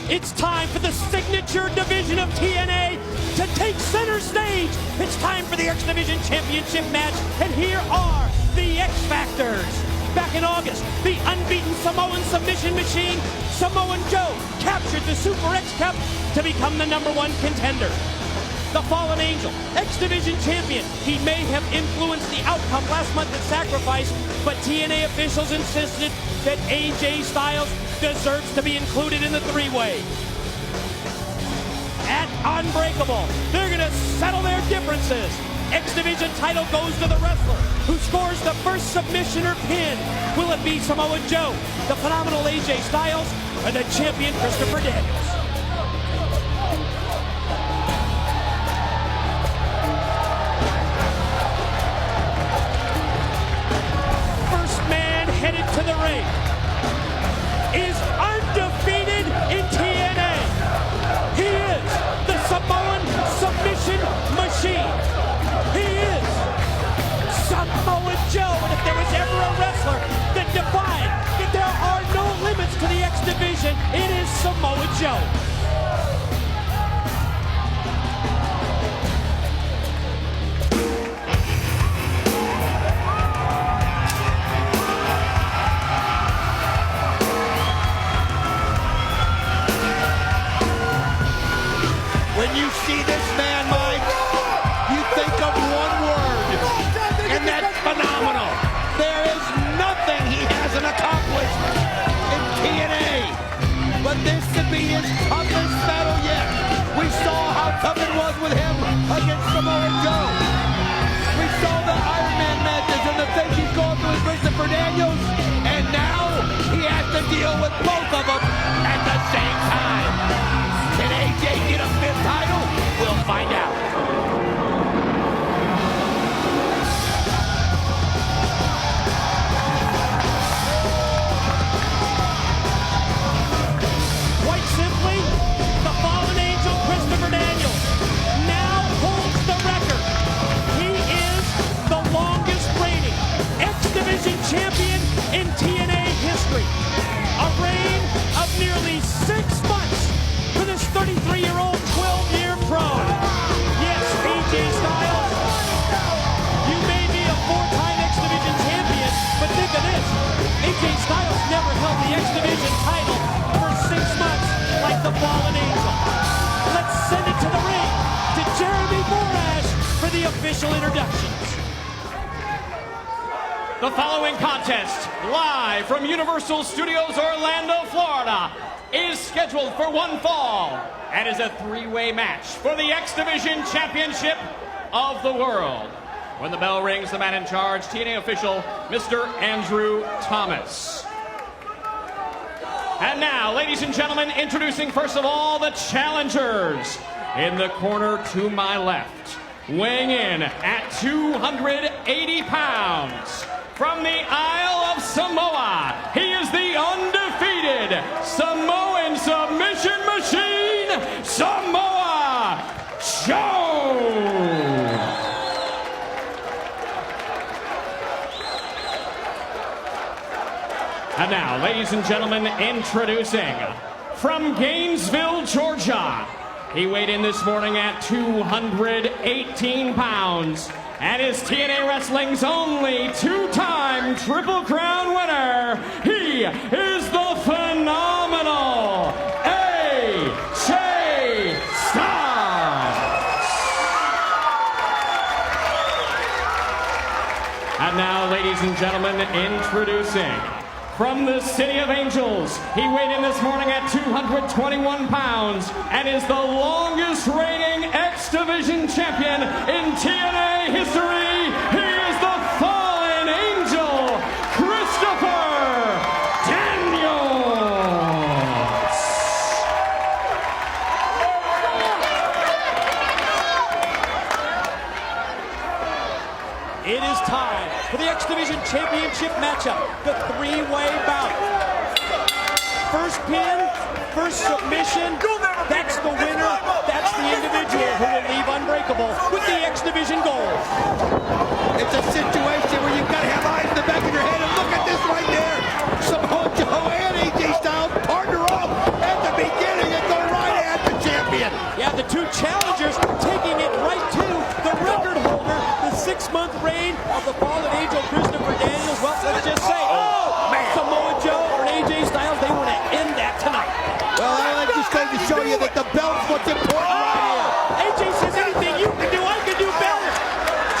It's time for the signature division of TNA to take center stage. It's time for the X Division Championship match, and here are the X Factors. Back in August, the unbeaten Samoan submission machine, Samoan Joe, captured the Super X Cup to become the #1 contender. The Fallen Angel, X Division champion. He may have influenced the outcome last month at Sacrifice, but TNA officials insisted that AJ Styles deserves to be included in the three-way. At Unbreakable, they're gonna settle their differences. X Division title goes to the wrestler who scores the first submission or pin. Will it be Samoa Joe, the phenomenal AJ Styles, or the champion Christopher Daniels? First man headed to the ring is undefeated in TNA. He is the Samoan submission machine. He is Samoa Joe, and if there was ever a wrestler that defied that there are no limits to the X Division, it is Samoa Joe. When you see this man, Mike, you think of one word, and that's phenomenal. There is nothing he hasn't accomplished in TNA, but this could be his toughest battle yet. We saw how tough it was with him against Samoa Joe. We saw the Iron Man matches and the things he's going through with Christopher Daniels, and now he has to deal with both of them at the same time. Can AJ get a fifth title? We'll find out. Quite simply, the Fallen Angel Christopher Daniels now holds the record. He is the longest reigning X Division champion in TNA history. A reign of nearly 6 months for this 33-year-old 12-year pro. Yes, AJ Styles, you may be a 4-time X Division champion, but think of this. AJ Styles never held the X Division title for 6 months like the Fallen Angel. Let's send it to the ring to Jeremy Borash for the official introductions. The following contest, live from Universal Studios Orlando, Florida, is scheduled for one fall and is a three-way match for the X Division Championship of the World. When the bell rings, the man in charge, TNA official, Mr. Andrew Thomas. And now, ladies and gentlemen, introducing first of all the challengers. In the corner to my left, weighing in at 280 pounds, from the Isle of Samoa, he is the undefeated Samoan submission machine, Samoa Joe. And now, ladies and gentlemen, introducing from Gainesville, Georgia. He weighed in this morning at 218 pounds. And is TNA Wrestling's only 2-time Triple Crown winner. He is the phenomenal AJ Styles. And now, ladies and gentlemen, introducing from the City of Angels, he weighed in this morning at 221 pounds and is the longest reigning X Division champion in TNA history. He is the Fallen Angel, Christopher Daniels. It is time for the X Division Championship matchup, the three-way bout. First pin, first submission, that's the winner. That's the individual who will leave Unbreakable with the X Division gold. It's a situation where you've got to have eyes in the back of your head, and look at this right there. Samoa Joe and AJ Styles partner off at the beginning of the fallen angel, Christopher Daniels. Well, let's just say, Samoa Joe or AJ Styles, they want to end that tonight. Well, I just going to show you that the belt's what's important right here. AJ says anything you can do, I can do better.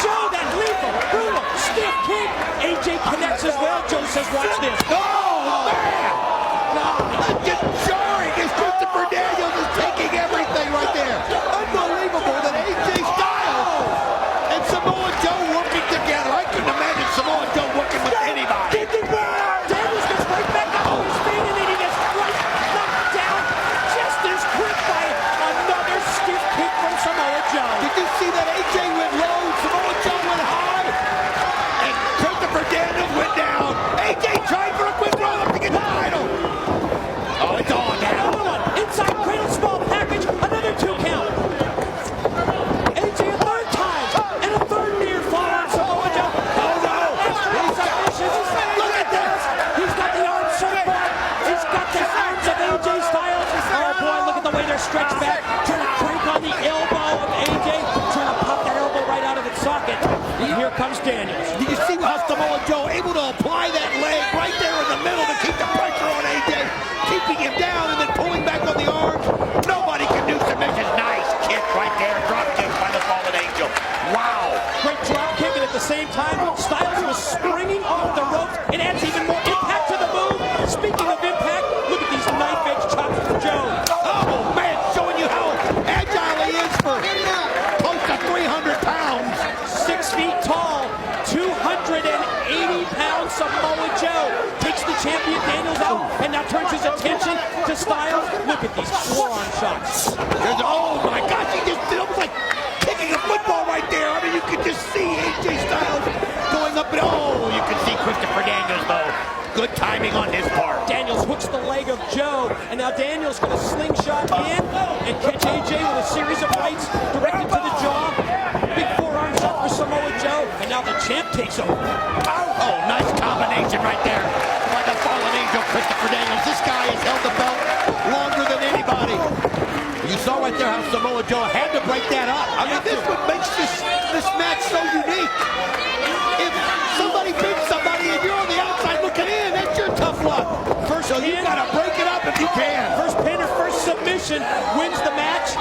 Joe, that lethal, brutal, stiff kick. AJ connects as well. Joe says, watch this. Oh, man! That's just jarring as Christopher Daniels is taking everything right there. Unbelievable that AJ Styles and Samoa Joe working together. I couldn't imagine Samoa Joe working with anybody. Daniels gets right back up on his feet, and then he gets right knocked down just as quick by another stiff kick from Samoa Joe. Did you see that AJ went low, Samoa Joe went high, and Christopher Daniels went down. AJ tried for a quick roll up to get the title. Oh, it's on now. Another one, inside cradle, small package, another 2 count. AJ a third time, and a third near fall on Samoa Joe. Oh, no. Look at this. He's got the arm circle. He's got the arms of AJ Styles. Oh boy, look at the way they're stretched back. Trying to crank on the elbow of AJ. Trying to pop that elbow right out of its socket. And here comes Daniels. Did you see how Samoa Joe able to apply that leg right there in the middle to keep the pressure on AJ, keeping him down and then pulling back on the arms? Nobody can do submission. Nice kick right there. Drop kick by the fallen angel. Wow. Great drop kick, and at the same time, Styles was springing off the ropes. It adds even more impact to the move. Speaking of impact, look at these knife-edge chops from Joe. Oh, man, showing you how agile he is for close to 300 pounds. 6 feet tall, 280-pound Samoa Joe takes the champion Daniels out and now turns his attention to Styles. Look at these forearm shots. Oh, my gosh, he just did almost like kicking a football right there. I mean, you could just see AJ Styles going up and you can see Christopher Daniels, though. Good timing on his part. Daniels hooks the leg of Joe, and now Daniels going to slingshot in and catch AJ with a series of rights directed to the jaw. Big forearm shot for Samoa Joe, and now the champ takes over. Oh, nice combination right there by the fallen angel, Christopher Daniels. This guy has held the belt longer than anybody. You saw right there how Samoa Joe had to break that up. I mean, this is what makes this match so unique. If somebody beats somebody and you're on the outside looking in, that's your tough luck. So you got to break it up if you can. First pin or first submission wins the match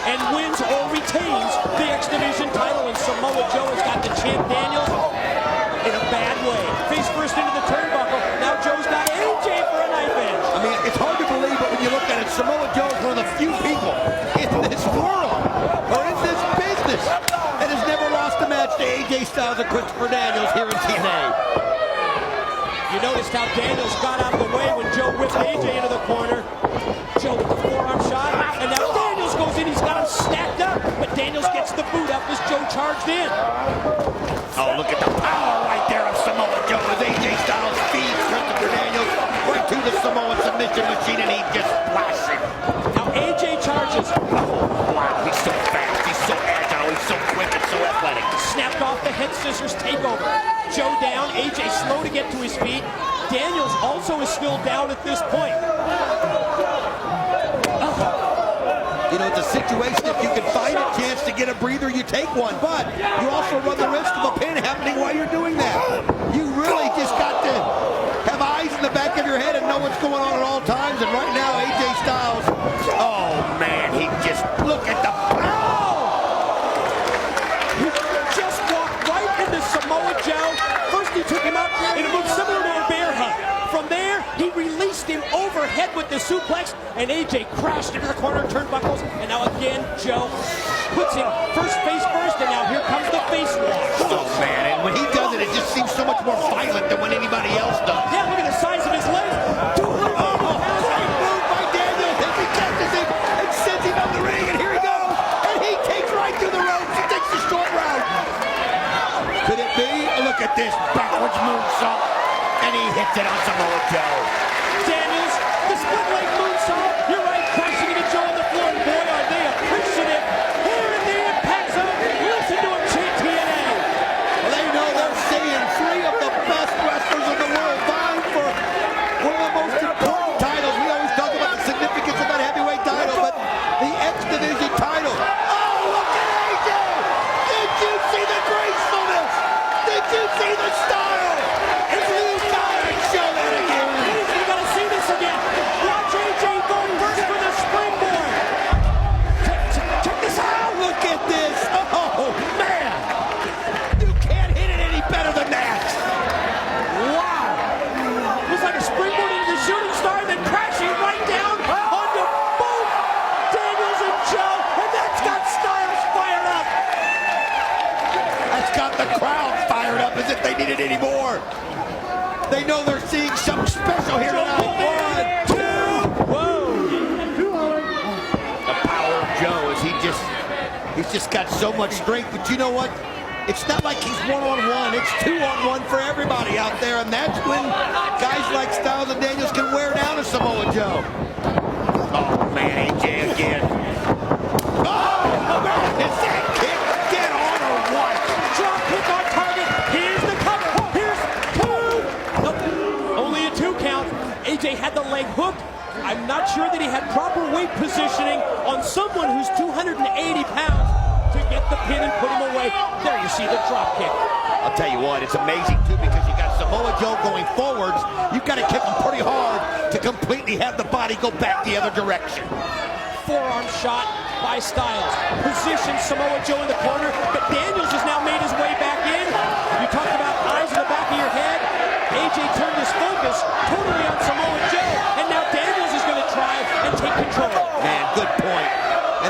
and wins or retains the X Division title. And Samoa Joe has got the champ Daniels in a bad way. Face first into the turnbuckle. Now Joe's got AJ for a knife edge. I mean, it's hard to believe, but when you look at it, Samoa Joe is one of the few people in this world or in this business that has never lost a match to AJ Styles and Christopher Daniels here in TNA. You noticed how Daniels got out of the way when Joe whipped AJ into the corner. Joe with the forearm shot, and now Daniels goes in. He's got him stacked up, but Daniels gets the boot up as Joe charged in. Oh, look at the power right there of Samoa Joe as AJ Styles feeds Christopher Daniels right to the Samoan submission machine, and he just blasts him. Now AJ charges. Wow, he's so fast, he's so agile, he's so quick and so athletic. Snapped off the head scissors takeover. Joe down, AJ slow to get to his feet. Daniels also is still down at this point. You know, it's a situation, if you can find a chance to get a breather, you take one. But you also run the risk of a pin happening while you're doing that. You really just got to have eyes in the back of your head and know what's going on at all times. And right now, AJ Styles, oh man, he just, look at the power. He just walked right into Samoa Joe. First he took him out in a move similar to a bear hug. From there, he released him overhead with the suplex, and AJ crashed into the corner turnbuckles. And now again, Joe puts him first face first, and now here comes the face wash. Oh man, and when he does it, it just seems so much more violent than when anybody else does. Yeah, look at the size of his legs. Great move by Daniels as he catches him and sends him on the ring, and here he goes. And he takes right through the ropes. He takes the short route. Could it be? Look at this backwards moonsault, and he hits it on Samoa Joe. Daniels, the split leg moonsault. You're right, crashing into Joe on the floor. And boy, are they appreciative. Here in the Impact Zone, listen to him chant TNA. Well, they know they're seeing three of the best wrestlers in the world vying for one of the most They know they're seeing something special here tonight. 1, 2. Whoa. The power of Joe is he's just got so much strength. But you know what? It's not like he's one-on-one. It's two-on-one for everybody out there. And that's when guys like Styles and Daniels can wear down a Samoa Joe. Oh, man, AJ again. Oh, man, is that kick dead on or what? Drop kick on target. Here's the cover. Here's 2. Nope. Only a 2 count. AJ had the leg hooked. I'm not sure that he had proper weight positioning on someone who's 280 pounds to get the pin and put him away. There you see the drop kick. I'll tell you what, it's amazing too, because you got Samoa Joe going forwards. You've got to kick him pretty hard to completely have the body go back the other direction. Forearm shot by Styles. Position Samoa Joe in the corner, but Daniels has now made his way back in. You talked about eyes in the back of your head. AJ turned his focus totally on Samoa Joe, and now Daniels is going to try and take control. Man, good point.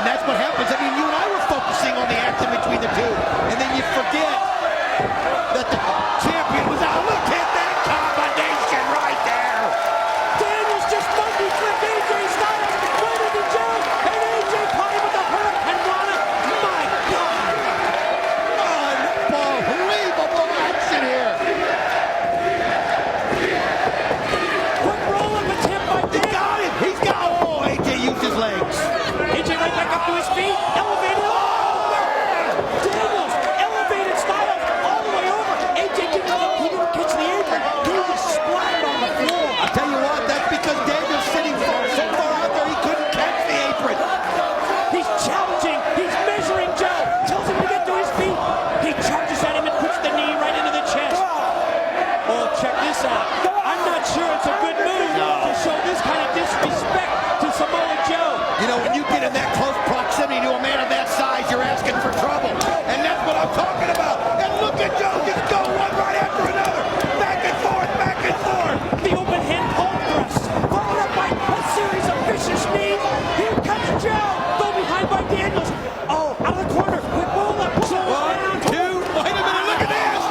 And that's what happens. I mean, you and I were focusing on the action between the two, and then you forget that the champion was out. Look at that combination right there. Daniels just monkey flipped AJ Styles right into Joe, and AJ caught him with the Hurricane Rana. My God. Unbelievable action here. Quick roll-up attempt by He Daniels. got him. He's got him. Oh, AJ used his legs. AJ right back up to his feet, elevated. Oh, Daniels elevated Styles all the way over. AJ didn't catch the apron. He was splattered on the floor. I'll tell you what, that's because Daniel's sitting so far out there he couldn't catch the apron. He's challenging. He's measuring Joe. Tells him to get to his feet. He charges at him and puts the knee right into the chest. Oh, check this out. I'm not sure it's a good move to show this kind of disrespect to Samoa Joe. You know, when you get in that close proximity to a man of that size, you're asking for trouble. And that's what I'm talking about. And look at Joe just go one right after another. Back and forth, back and forth. The open hand palm thrust, followed up by a series of vicious knees. Here comes Joe. Go behind by Daniels. Oh, out of the corner. Quick roll up. One, two, wait a minute, look at this.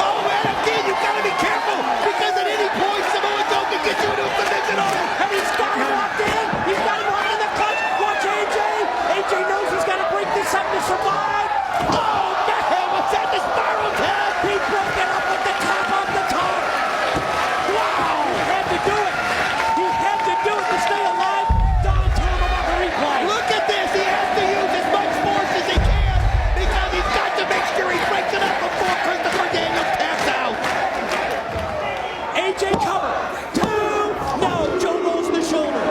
Oh, man, again, you got to be careful. Because at any point, Samoa Joe can get you into a position on him. And he's got him locked in. He's got him locked in the clutch. Watch AJ. AJ knows he's got to break this up to survive. Oh, the hell was that? The spiral tap. He broke it up with the tap off the top. Wow. He had to do it. He had to do it to stay alive. Don, tell him about the replay. Look at this. He has to use as much force as he can because he's got to make sure he breaks it up before Christopher Daniels taps out. AJ cover. 2. No, Joe rolls the shoulder.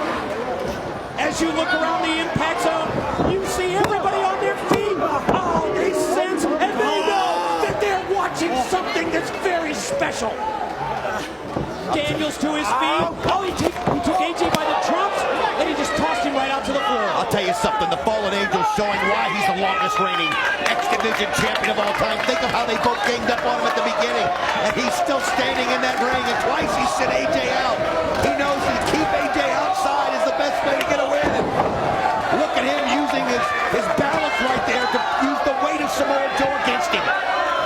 As you look around the impact zone, you see everybody on their feet. Oh, they sense and they know that they're watching something that's very special. Daniels to his feet. Oh, he took AJ by the trunks and he just tossed him right out to the floor. I'll tell you something. The Fallen Angel's showing why he's the longest reigning X Division champion of all time. Think of how they both ganged up on him at the beginning. And he's still standing in that ring. And twice he sent AJ out. He knows to keep AJ outside is the best way to get a win. Look at him using his balance right there to use the weight of Samoa Joe against him.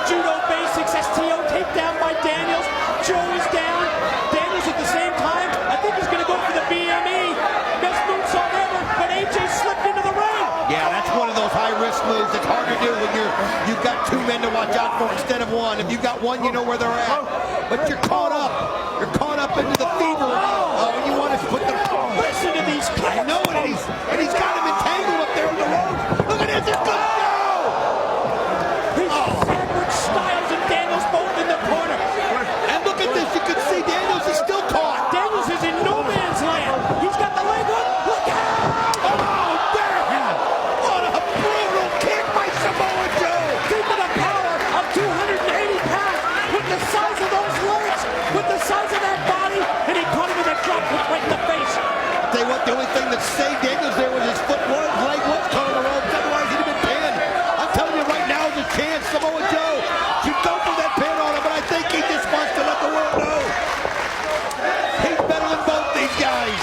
Judo basics, STO takedown by Daniels. Joe is down. Daniels at the same time, I think he's going to go for the BME. Best moonsault ever, but AJ slipped into the ring. Yeah, that's one of those high-risk moves that's hard to do when you've got 2 men to watch out for instead of 1. If you've got 1, you know where they're at. But you're caught up. You're caught up into the fever. And you want to put the... Listen to these kicks. I know it. And he's got him entangled up there on the ropes. Look at this. It's good. He's sandwiched Styles and Daniels both in the corner. And look at this. You can see Daniels is still caught. Daniels is in no man's land. He's got the leg hook. Look out! Oh, there. What a brutal kick by Samoa Joe. Think of the power of 280 pounds with the size of those legs, with the size of that body, and he caught him with a drop kick right in the face. I'll tell you what, the only thing that saved Daniels there was his foot, leg was caught on the ropes. Otherwise, he'd have been pinned. I'm telling you right now, there's a chance Samoa Joe should go for that pin on him, but I think he just wants to let the world know he's better than both these guys.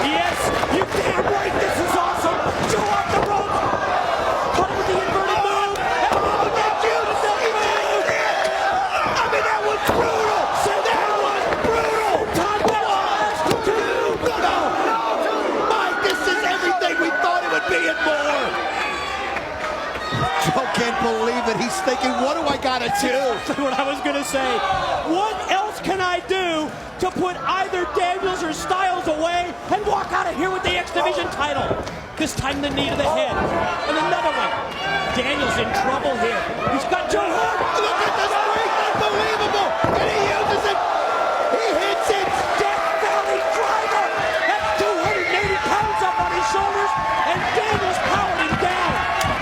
Yes, you damn right, this is awesome. Joe off the rope. Caught him with the inverted move. And look at you, the I mean, that was true. can't believe that he's thinking, what do I gotta do? That's what I was gonna say. What else can I do to put either Daniels or Styles away and walk out of here with the X Division title? This time the knee to the head. And another one. Daniels in trouble here. He's got Joe Hart. Look at this break, unbelievable! And he uses it. He hits it. Death Valley driver. That's 280 pounds up on his shoulders. And Daniels powered him down.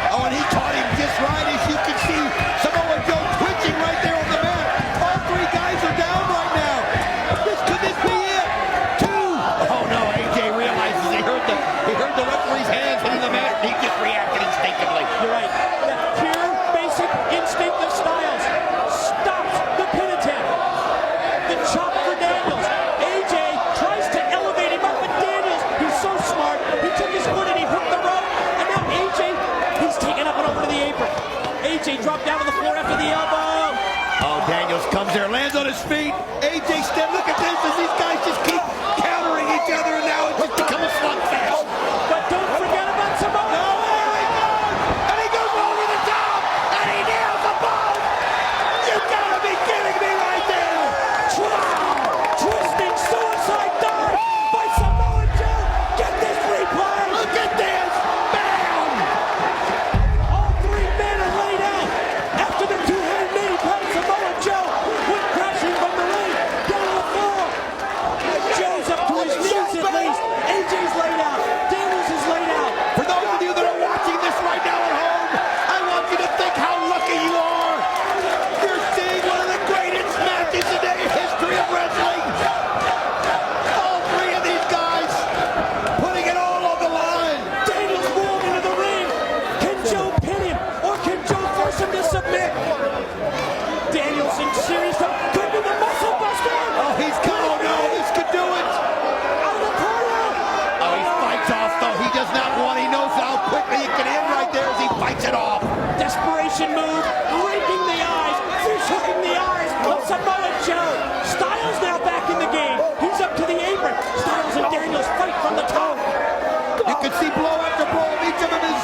Oh, and he caught him just right, as you can see. Samoa Joe twitching right there on the mat. All three guys are down right now. Could this be it? Two. Oh no, AJ realizes he heard the referee's hands hitting the mat, and he just reacted instinctively. You're right. That pure, basic instinct of Styles stops the pin attempt. The chop for Daniels. AJ tries to elevate him up, but Daniels, he's so smart. He took his foot and he hooked the rope. And now AJ, he's taken up and over to the apron. AJ dropped down to the floor after the elbow. Oh, Daniels comes there, lands on his feet. AJ step. Look at this as these guys just keep countering each other, and now it's just become a slugfest. But don't forget about Samoa. No, there he goes! And he goes over the top! And he nails the ball! You gotta be kidding me right there! Twisting suicide dive by Samoa Joe. Get this replay. Look at this! Bam! All three men are laid out after the 280-pound Samoa Joe went crashing from the ring down to the floor. Joe's up to his knees at least. AJ's laid out. Daniels is laid out. For those of you that are watching this right now at home, I want you to think how lucky you are. You're seeing one of the greatest matches in the history of wrestling. All three of these guys putting it all on the line. Daniels rolled into the ring. Can Joe pin him or can Joe force him to submit? Daniels in serious trouble. Could be the muscle buster. Oh, he's gone. Oh no, this could do it. Out of the corner. Oh, he fights off though. He does not want. He knows how quickly it can end right there as he fights it off. Desperation move, raping the eyes, fish hooking the eyes of Samoa Joe. Styles now back in the game. He's up to the apron. Styles and Daniels fight from the top. You can see blow after blow of each of them is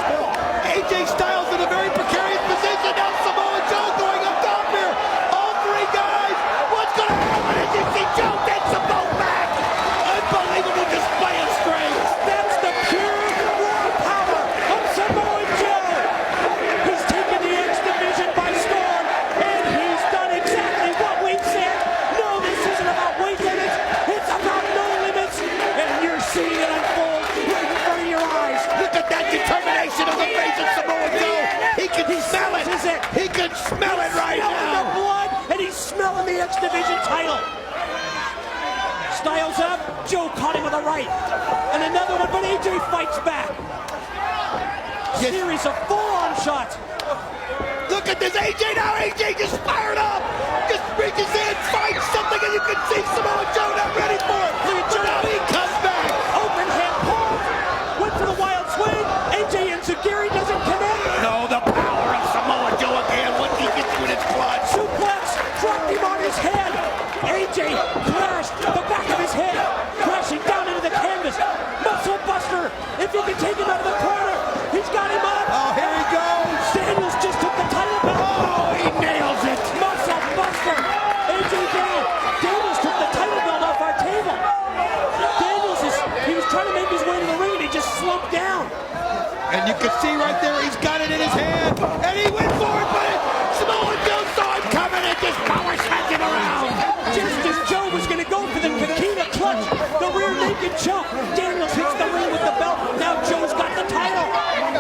AJ Styles in a very precarious position. Now Samoa Joe going up top here. All three guys. What's going to happen as you see Joe takes them both back? Unbelievable display of strength. That's the pure raw power of Samoa Joe. He's taken the X Division by storm, and he's done exactly what we said. No, this isn't about weight limits. It's about no limits, and you're seeing it unfold right in front of your eyes. Look at that determination of the face of Samoa Joe. He can smell it. This is it. He can smell it right Smelling the now. blood, and he's smelling the X Division title. Styles up, Joe caught him with a right. And another one, but AJ fights back. Yes. Series of full-on shots. Look at this AJ now. AJ just fired up. Just reaches in, fights something, and you can see Samoa Joe not ready for it. But now he comes back. Open hand pull. Went for the wild swing. AJ Enziguri doesn't connect. No, the power of Samoa Joe again. Once he gets you in his clutch. Suplex, dropped him on his head. AJ crashed the back of his head, crashing down into the canvas. Muscle buster. If he can take him out of the corner, he's got him up. Oh, here he goes. Daniels just took the title back. Oh, he nails it. Muscle buster. AJ down. Daniels took the title belt off our table. Daniels he was trying to make his way to the ring and he just slumped down. And you can see right there, he's got it in his hand. And he went for it, but Samoa Joe saw him coming and just power smacked him around. Just as Joe was going to go for the Kakina clutch, the rear naked choke, Daniels hits the ring with the belt. Now Joe's got the title.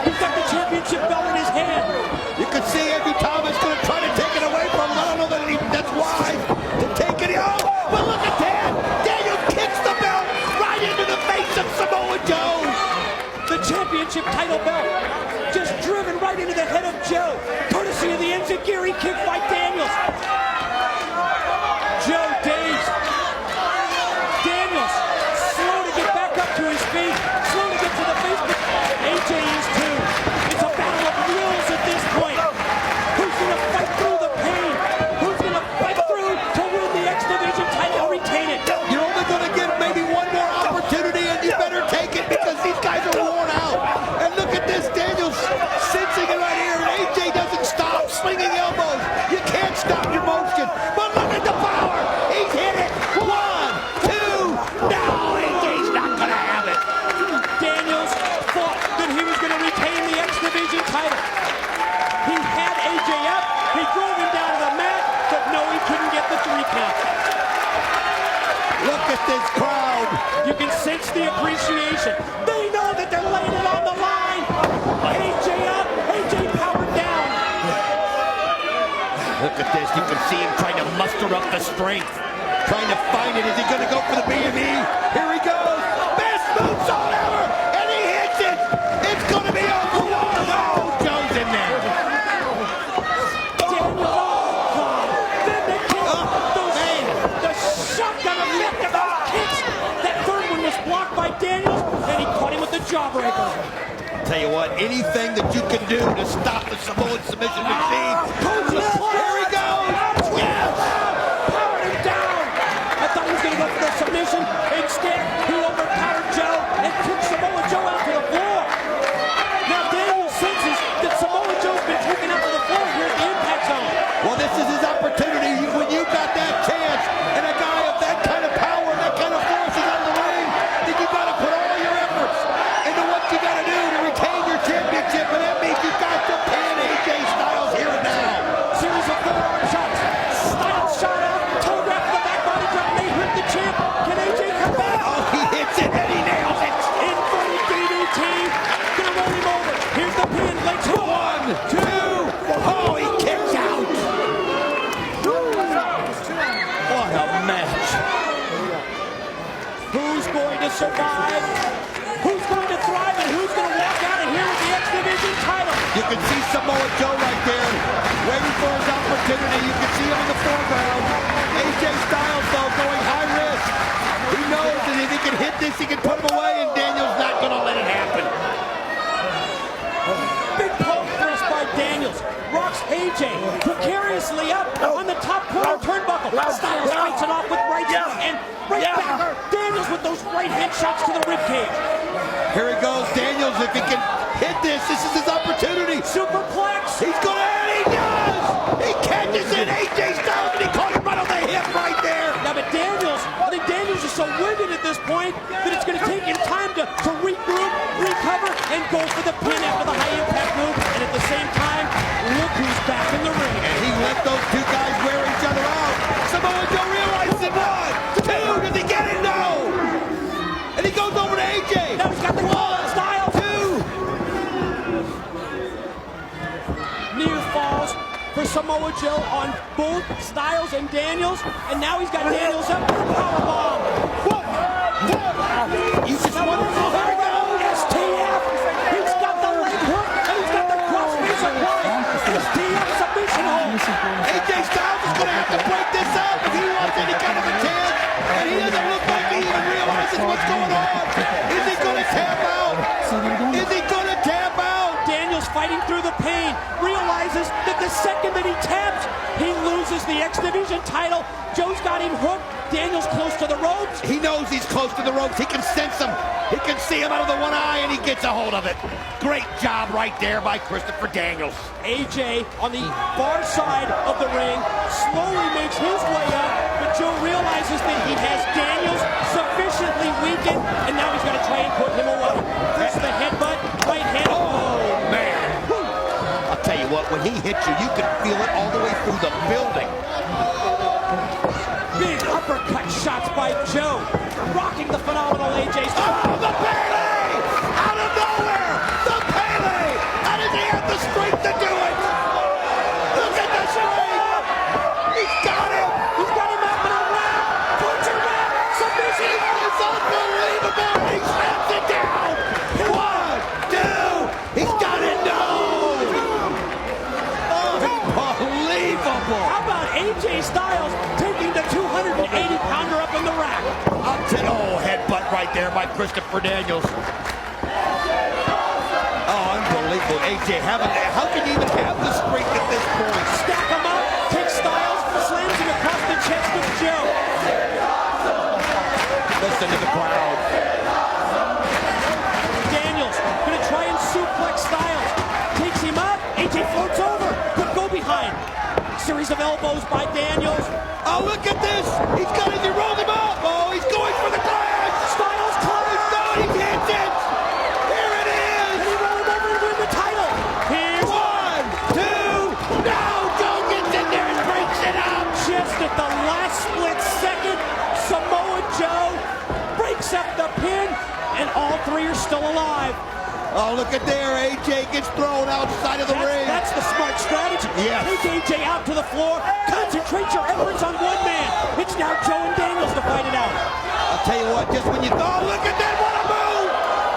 He's got the championship belt in his hand. You can see Andrew Thomas going to try to take it away from him. I don't know that that's wise to take it. Oh, but look at that. Daniels kicks the belt right into the face of Samoa Joe. The championship title belt just driven right into the head of Joe, courtesy of the Enziguri kick by Daniels. Joe dazed. Daniels slow to get back up to his feet, slow to get to the face, but AJ is too. It's a battle of wills at this point. Who's going to fight through the pain? Who's going to fight through to win the X Division title or retain it? You're only going to get maybe one more opportunity, and you better take it because these guys are worn out. And look at this, Daniels sensing it right here, and AJ doesn't sense the appreciation. They know that they're laying it on the line. AJ up, AJ powered down. Look at this, you can see him trying to muster up the strength. Trying to find it. Is he going to go for the B&E? Here he goes. Best moonsault ever. And he hits it. It's going to be over. Oh, Joe's in there. Daniels, oh God. Then the kick. The shotgun effect of those kicks. That third one was blocked by Daniels, and he caught him with the jawbreaker. Tell you what, anything that you can do to stop the Samoan submission machine. Here he goes. Yes. Powered him down. I thought he was going to go for the submission. Instead, he overpowered Joe and kicked Samoa Joe out to the floor. Now Daniel senses that Samoa Joe's been taken out to the floor here at the Impact Zone. Well, this is his opportunity. When you got that chance and a guy of that kind of power and that kind of force is on the ring, then you got to put all your efforts into what you got to do to retain your championship, and that means you got to pin AJ Styles here and now. Series of forearm shots. Styles shot out. Telegraph to the back body drop. May hurt the champ. Can AJ come back? Oh, he hits it and he nails it. Inverted DDT. Gonna roll him over. Here's the pin. Legs hook. 1, 2. Oh, he kicks out. What a match. Who's going to survive? Who's going to thrive? And who's going to walk out of here with the X Division title? You can see Samoa Joe right there, waiting for his opportunity. You can see him in the foreground. AJ Styles, though, going high risk. He knows that if he can hit this, he can put him away, and Daniel's not going to let it happen. Big poke thrust by Daniels. Rocks AJ precariously up on the top corner turnbuckle. Styles fights it off with right hand and right back. Daniels with those right hand shots to the ribcage. Here he goes, Daniels. If he can hit this is his opportunity. Superplex. He's going to, and he does! He catches it, AJ Styles, and he caught him right on the hip right there. Now, but Daniels, I think Daniels is so winded at this point that it's going to take him time to regroup, recover, and go for the pin after the high impact move. And at the same time, look who's back in the ring. And he let those two guys wear each other out. Samoa Joe realizes it. 1, 2, does he get it? No! And he goes over to AJ. Now he's got the wall on Styles. 2. Near falls for Samoa Joe on both Styles and Daniels. And now he's got Daniels up for the powerbomb. You just want to There we go. STF. He's got the leg hook and he's got the crossface applied. STF submission hold. AJ Styles is going to have to break this up if he wants any kind of a chance. And he doesn't look like he even realizes what's going on. Is he going to tap out? Is he going to tap out? Daniels fighting through the pain, realizes that the second that he taps, he loses the X Division title. Joe's got him hooked. Daniels close to the ropes. He knows he's close to the ropes. He can sense him. He can see him out of the one eye, and he gets a hold of it. Great job right there by Christopher Daniels. AJ on the far side of the ring slowly makes his way up, but Joe realizes that he has Daniels sufficiently weakened, and now he's going to try and put him away. First the headbutt, right hand. Oh, man. I'll tell you what, when he hits you, you can feel it all the way through the building. Big uppercut shots by Joe, rocking the phenomenal AJ Styles. Oh, the Pele! Out of nowhere! The Pele! How does he have the strength to do it? Look at the strength! He's got him! He's got him up in a wrap. Butcher wrap. Submission. It's unbelievable! He snaps it down! 1, 2! He's got it! No! Unbelievable! How about AJ Styles taking the 280-pounder up in the rack? Oh, headbutt right there by Christopher Daniels. Oh, unbelievable. AJ, how can you even have the strength at this point? Stack him up, takes Styles, slams him across the chest with Joe. Listen to the crowd. Daniels gonna try and suplex Styles. Takes him up, AJ floats over, but go behind. Series of elbows by Daniels. Oh, look at this. He's got it. He rolled him up. Oh, he's going for the glass. Styles climbs. No, he hits it. Here it is. And he rolled him over and win the title. Here's 1, 2. No, Joe gets in there and breaks it up. just at the last split second. Samoa Joe breaks up the pin. three are still alive. Oh, look at there. AJ gets thrown outside of the ring. That's the smart strategy. Yes. Take AJ out to the floor. Concentrate your efforts on one man. It's now Joe and Daniels to fight it out. I'll tell you what, just when you thought, look at that, what a move!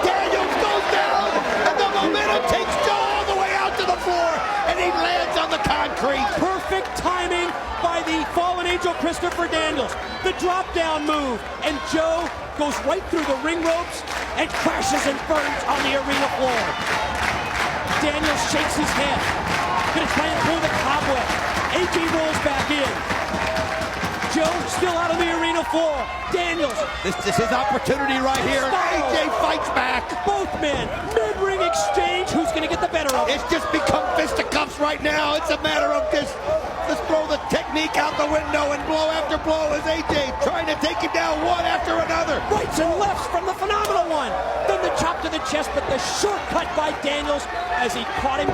Daniels goes down, and the momentum takes Joe all the way out to the floor, and he lands on the concrete. Perfect timing by the fallen angel Christopher Daniels. The drop down move, and Joe goes right through the ring ropes and crashes and burns on the arena floor. Daniels shakes his head. Gonna try and pull the cobweb. AJ rolls back in. Joe still out on the arena floor. Daniels. This is his opportunity right here. AJ fights back. Both men, mid-ring exchange. Who's gonna get the better of it? It's just become fisticuffs right now. It's a matter of just, let's throw the technique out the window and blow after blow as AJ trying to take him down one after another. Rights and lefts from the Phenomenal One. Then the chop to the chest, but the shortcut by Daniels as he caught him,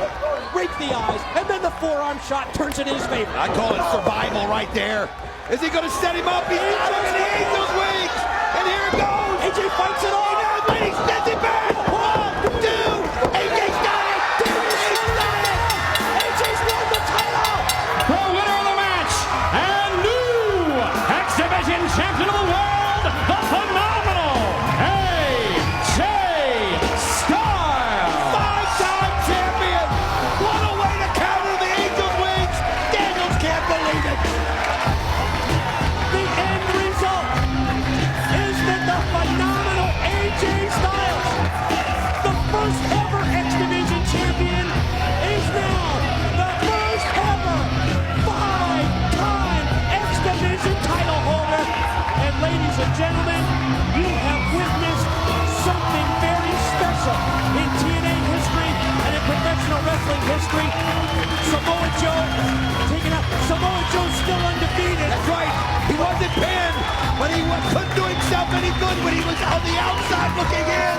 raked the eyes, and then the forearm shot turns it in his favor. I call it survival right there. Is he going to set him up? He's got him in the Angel's wings. And here it goes. AJ fights it all. He does, but he sends it back. 1, 2. AJ's got it. He's got it. AJ's won the title. The winner of the match and new X Division champion of the world, the phenomenal AJ Styles. 5-time champion. What a way to counter the Angel's wings. Daniels can't believe it. The end result is that the phenomenal AJ Styles, the first ever X Division champion, is now the first ever 5-time X Division title holder. And ladies and gentlemen, you have witnessed something very special in TNA history and in professional wrestling history. Samoa Joe taking up. Samoa Joe still undefeated. That's right. He wasn't pinned, but he couldn't do himself any good when he was on the outside looking in.